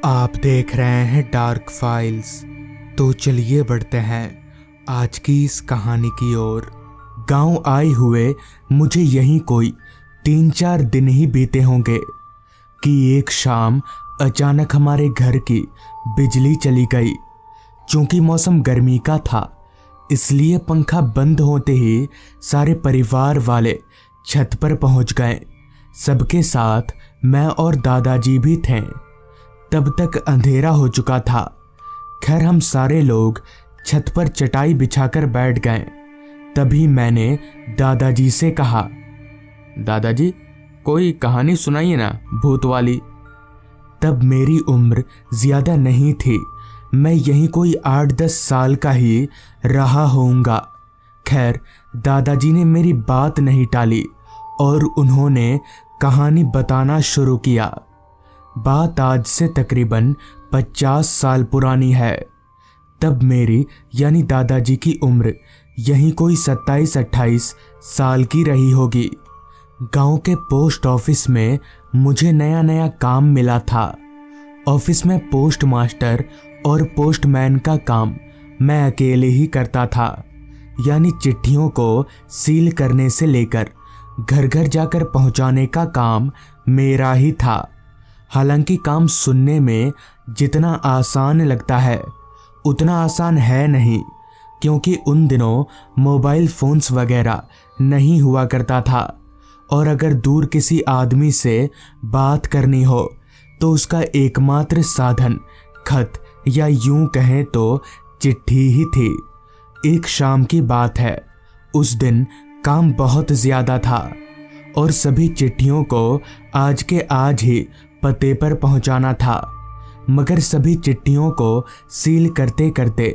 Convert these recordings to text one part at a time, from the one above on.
आप देख रहे हैं डार्क फाइल्स। तो चलिए बढ़ते हैं आज की इस कहानी की ओर। गांव आए हुए मुझे यहीं कोई 3-4 दिन ही बीते होंगे कि एक शाम अचानक हमारे घर की बिजली चली गई। चूंकि मौसम गर्मी का था इसलिए पंखा बंद होते ही सारे परिवार वाले छत पर पहुंच गए। सबके साथ मैं और दादाजी भी थे। तब तक अंधेरा हो चुका था। खैर हम सारे लोग छत पर चटाई बिछाकर बैठ गए। तभी मैंने दादाजी से कहा, दादाजी कोई कहानी सुनाइए ना, भूत वाली। तब मेरी उम्र ज्यादा नहीं थी, मैं यहीं कोई 8-10 साल का ही रहा होऊंगा। खैर दादाजी ने मेरी बात नहीं टाली और उन्होंने कहानी बताना शुरू किया। बात आज से तकरीबन 50 साल पुरानी है। तब मेरी यानी दादाजी की उम्र यहीं कोई 27-28 साल की रही होगी। गांव के पोस्ट ऑफिस में मुझे नया नया काम मिला था। ऑफिस में पोस्ट मास्टर और पोस्टमैन का काम मैं अकेले ही करता था, यानी चिट्ठियों को सील करने से लेकर घर घर जाकर पहुंचाने का काम मेरा ही था। हालांकि काम सुनने में जितना आसान लगता है उतना आसान है नहीं, क्योंकि उन दिनों मोबाइल फोन्स वगैरह नहीं हुआ करता था और अगर दूर किसी आदमी से बात करनी हो तो उसका एकमात्र साधन खत या यूं कहें तो चिट्ठी ही थी। एक शाम की बात है, उस दिन काम बहुत ज्यादा था और सभी चिट्ठियों को आज के आज ही पते पर पहुंचाना था। मगर सभी चिट्ठियों को सील करते करते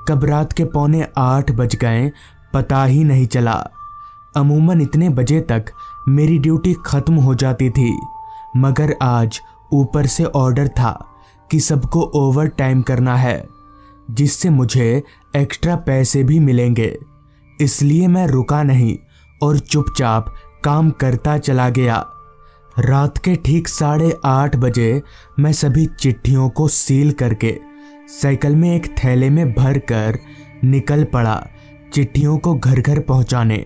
कब रात के 7:45 बज गए पता ही नहीं चला। अमूमन इतने बजे तक मेरी ड्यूटी खत्म हो जाती थी, मगर आज ऊपर से ऑर्डर था कि सबको ओवर टाइम करना है, जिससे मुझे एक्स्ट्रा पैसे भी मिलेंगे। इसलिए मैं रुका नहीं और चुपचाप काम करता चला गया। रात के ठीक 8:30 बजे मैं सभी चिट्ठियों को सील करके साइकिल में एक थैले में भर कर निकल पड़ा चिट्ठियों को घर घर पहुंचाने।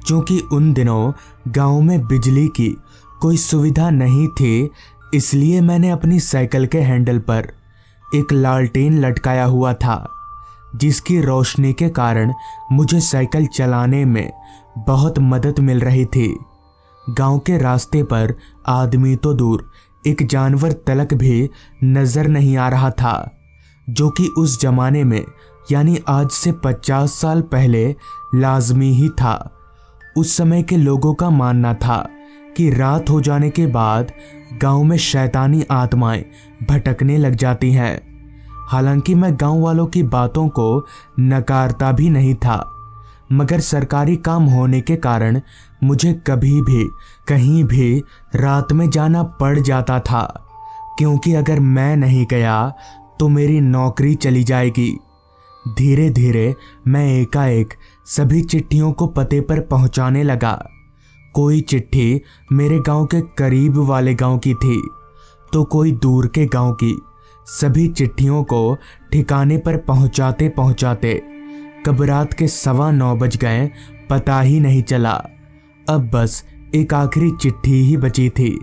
क्योंकि उन दिनों गांव में बिजली की कोई सुविधा नहीं थी, इसलिए मैंने अपनी साइकिल के हैंडल पर एक लालटेन लटकाया हुआ था, जिसकी रोशनी के कारण मुझे साइकिल चलाने में बहुत मदद मिल रही थी। गांव के रास्ते पर आदमी तो दूर, एक जानवर तलक भी नजर नहीं आ रहा था, जो कि उस जमाने में यानी आज से 50 साल पहले लाजमी ही था। उस समय के लोगों का मानना था कि रात हो जाने के बाद गांव में शैतानी आत्माएं भटकने लग जाती हैं। हालांकि मैं गांव वालों की बातों को नकारता भी नहीं था, मगर सरकारी काम होने के कारण मुझे कभी भी कहीं भी रात में जाना पड़ जाता था, क्योंकि अगर मैं नहीं गया तो मेरी नौकरी चली जाएगी। धीरे धीरे मैं एकाएक सभी चिट्ठियों को पते पर पहुंचाने लगा। कोई चिट्ठी मेरे गांव के करीब वाले गांव की थी तो कोई दूर के गांव की। सभी चिट्ठियों को ठिकाने पर पहुंचाते पहुंचाते कब रात के 9:15 बज गए पता ही नहीं चला। अब बस एक आखिरी चिट्ठी ही बची थी,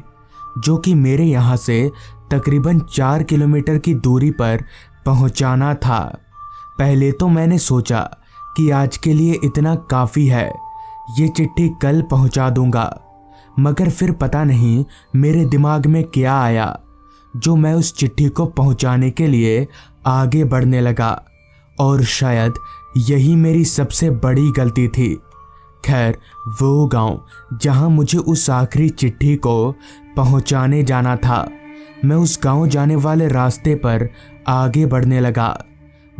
जो कि मेरे यहाँ से तकरीबन 4 किलोमीटर की दूरी पर पहुँचाना था। पहले तो मैंने सोचा कि आज के लिए इतना काफ़ी है, ये चिट्ठी कल पहुँचा दूंगा। मगर फिर पता नहीं मेरे दिमाग में क्या आया, जो मैं उस चिट्ठी को पहुँचाने के लिए आगे बढ़ने लगा, और शायद यही मेरी सबसे बड़ी गलती थी। खैर वो गांव जहां मुझे उस आखिरी चिट्ठी को पहुंचाने जाना था, मैं उस गांव जाने वाले रास्ते पर आगे बढ़ने लगा।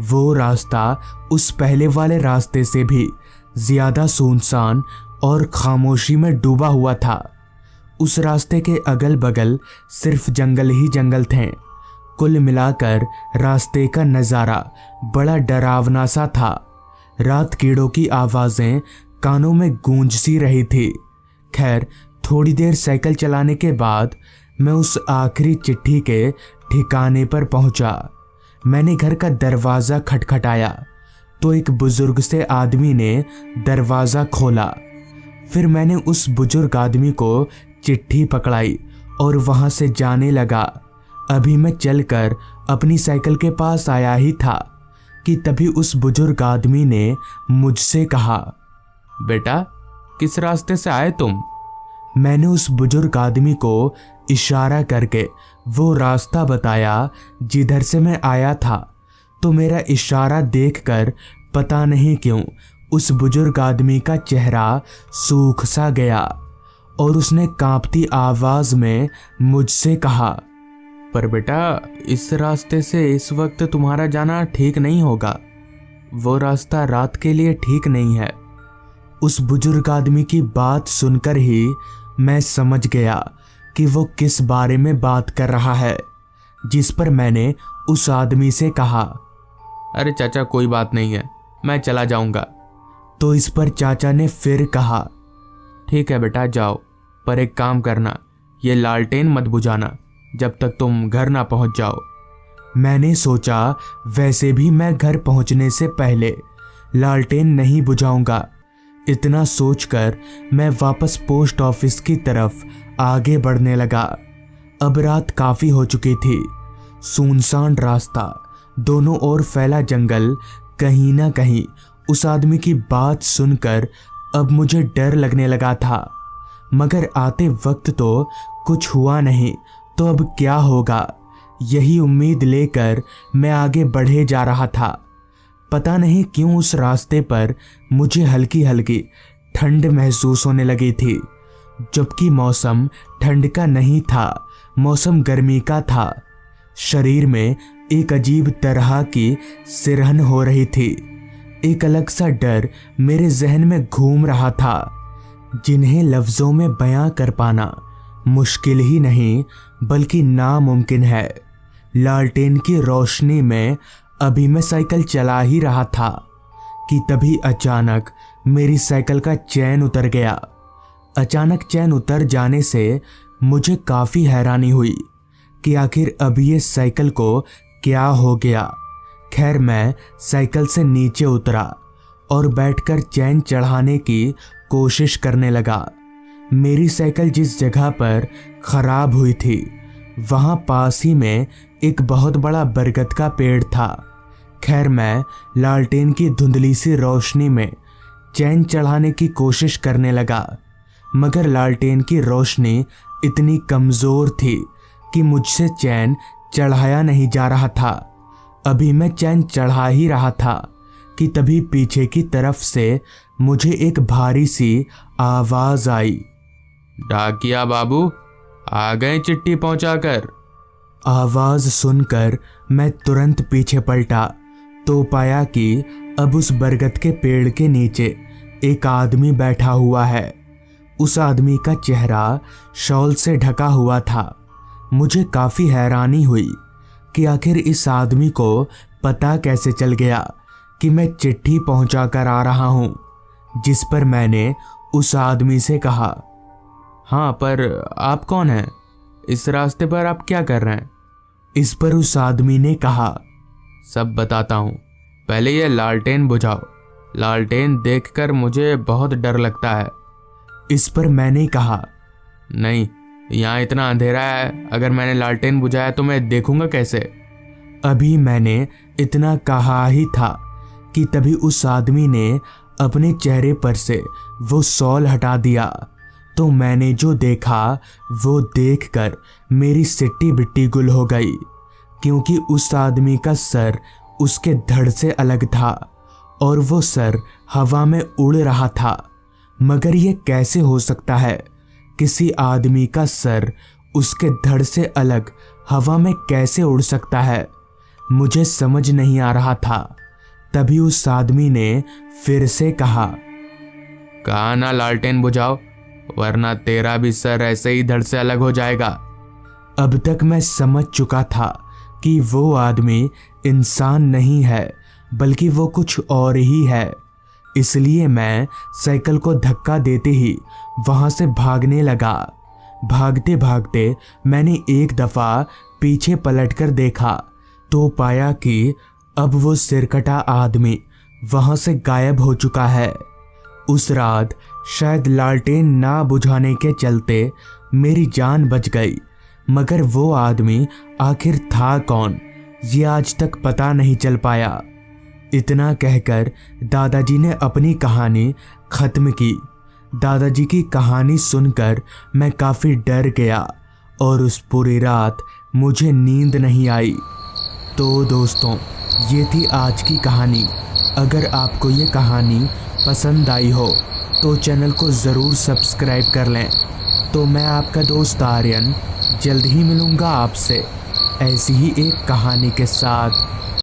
वो रास्ता उस पहले वाले रास्ते से भी ज्यादा सुनसान और खामोशी में डूबा हुआ था। उस रास्ते के अगल बगल सिर्फ जंगल ही जंगल थे। कुल मिलाकर रास्ते का नज़ारा बड़ा डरावना सा था। रात कीड़ों की आवाज़ें कानों में गूंज सी रही थी। खैर थोड़ी देर साइकिल चलाने के बाद मैं उस आखिरी चिट्ठी के ठिकाने पर पहुंचा। मैंने घर का दरवाज़ा खटखटाया तो एक बुजुर्ग से आदमी ने दरवाज़ा खोला। फिर मैंने उस बुजुर्ग आदमी को चिट्ठी पकड़ाई और वहां से जाने लगा। अभी मैं चलकर अपनी साइकिल के पास आया ही था कि तभी उस बुजुर्ग आदमी ने मुझसे कहा, बेटा किस रास्ते से आए तुम? मैंने उस बुजुर्ग आदमी को इशारा करके वो रास्ता बताया जिधर से मैं आया था। तो मेरा इशारा देखकर पता नहीं क्यों उस बुजुर्ग आदमी का चेहरा सूख सा गया और उसने कांपती आवाज में मुझसे कहा, पर बेटा इस रास्ते से इस वक्त तुम्हारा जाना ठीक नहीं होगा। वो रास्ता रात के लिए ठीक नहीं है। उस बुजुर्ग आदमी की बात सुनकर ही मैं समझ गया कि वो किस बारे में बात कर रहा है, जिस पर मैंने उस आदमी से कहा, अरे चाचा कोई बात नहीं है, मैं चला जाऊंगा। तो इस पर चाचा ने फिर कहा, ठीक है बेटा जाओ, पर एक काम करना, ये लालटेन मत बुझाना जब तक तुम घर ना पहुंच जाओ। मैंने सोचा वैसे भी मैं घर पहुंचने से पहले लालटेन नहीं बुझाऊंगा। इतना सोचकर मैं वापस पोस्ट ऑफिस की तरफ आगे बढ़ने लगा। अब रात काफी हो चुकी थी। सुनसान रास्ता, दोनों ओर फैला जंगल। कहीं ना कहीं उस आदमी की बात सुनकर अब मुझे डर लगने लगा था, मगर आते वक्त तो कुछ हुआ नहीं, तो अब क्या होगा, यही उम्मीद लेकर मैं आगे बढ़े जा रहा था। पता नहीं क्यों उस रास्ते पर मुझे हल्की हल्की ठंड महसूस होने लगी थी, जबकि मौसम ठंड का नहीं था, मौसम गर्मी का था। शरीर में एक अजीब तरह की सिरहन हो रही थी। एक अलग सा डर मेरे जहन में घूम रहा था, जिन्हें लफ्जों में बयां कर पाना मुश्किल ही नहीं बल्कि नामुमकिन है। लालटेन की रोशनी में अभी मैं साइकिल चला ही रहा था कि तभी अचानक मेरी साइकिल का चैन उतर गया। अचानक चैन उतर जाने से मुझे काफ़ी हैरानी हुई कि आखिर अभी ये साइकिल को क्या हो गया। खैर मैं साइकिल से नीचे उतरा और बैठकर चैन चढ़ाने की कोशिश करने लगा। मेरी साइकिल जिस जगह पर खराब हुई थी वहाँ पास ही में एक बहुत बड़ा बरगद का पेड़ था। खैर मैं लालटेन की धुंधली सी रोशनी में चैन चढ़ाने की कोशिश करने लगा, मगर लालटेन की रोशनी इतनी कमज़ोर थी कि मुझसे चैन चढ़ाया नहीं जा रहा था। अभी मैं चैन चढ़ा ही रहा था कि तभी पीछे की तरफ से मुझे एक भारी सी आवाज़ आई, डाकिया बाबू आ गए चिट्ठी पहुंचाकर। आवाज़ सुनकर मैं तुरंत पीछे पलटा तो पाया कि अब उस बरगद के पेड़ के नीचे एक आदमी बैठा हुआ है। उस आदमी का चेहरा शॉल से ढका हुआ था। मुझे काफ़ी हैरानी हुई कि आखिर इस आदमी को पता कैसे चल गया कि मैं चिट्ठी पहुंचाकर आ रहा हूं। जिस पर मैंने उस आदमी से कहा, हाँ पर आप कौन हैं? इस रास्ते पर आप क्या कर रहे हैं? इस पर उस आदमी ने कहा, सब बताता हूँ, पहले ये लालटेन बुझाओ। लालटेन देखकर मुझे बहुत डर लगता है। इस पर मैंने कहा, नहीं यहाँ इतना अंधेरा है, अगर मैंने लालटेन बुझाया तो मैं देखूंगा कैसे? अभी मैंने इतना कहा ही था कि तभी उस आदमी ने अपने चेहरे पर से वो शॉल हटा दिया। तो मैंने जो देखा वो देखकर मेरी सिट्टी बिट्टी गुल हो गई, क्योंकि उस आदमी का सर उसके धड़ से अलग था और वो सर हवा में उड़ रहा था। मगर ये कैसे हो सकता है? किसी आदमी का सर उसके धड़ से अलग हवा में कैसे उड़ सकता है? मुझे समझ नहीं आ रहा था। तभी उस आदमी ने फिर से कहा ना लालटेन बुझाओ, वरना तेरा भी सर ऐसे ही धड़ से अलग हो जाएगा। अब तक मैं समझ चुका था कि वो आदमी इंसान नहीं है बल्कि वो कुछ और ही है। इसलिए मैं साइकिल को धक्का देते ही वहां से भागने लगा। भागते भागते मैंने एक दफ़ा पीछे पलटकर देखा तो पाया कि अब वो सिरकटा आदमी वहाँ से गायब हो चुका है। उस रात शायद लालटेन ना बुझाने के चलते मेरी जान बच गई, मगर वो आदमी आखिर था कौन ये आज तक पता नहीं चल पाया। इतना कहकर दादाजी ने अपनी कहानी ख़त्म की। दादाजी की कहानी सुनकर मैं काफ़ी डर गया और उस पूरी रात मुझे नींद नहीं आई। तो दोस्तों, ये थी आज की कहानी। अगर आपको ये कहानी पसंद आई हो तो चैनल को ज़रूर सब्सक्राइब कर लें। तो मैं आपका दोस्त आर्यन जल्द ही मिलूँगा आपसे ऐसी ही एक कहानी के साथ।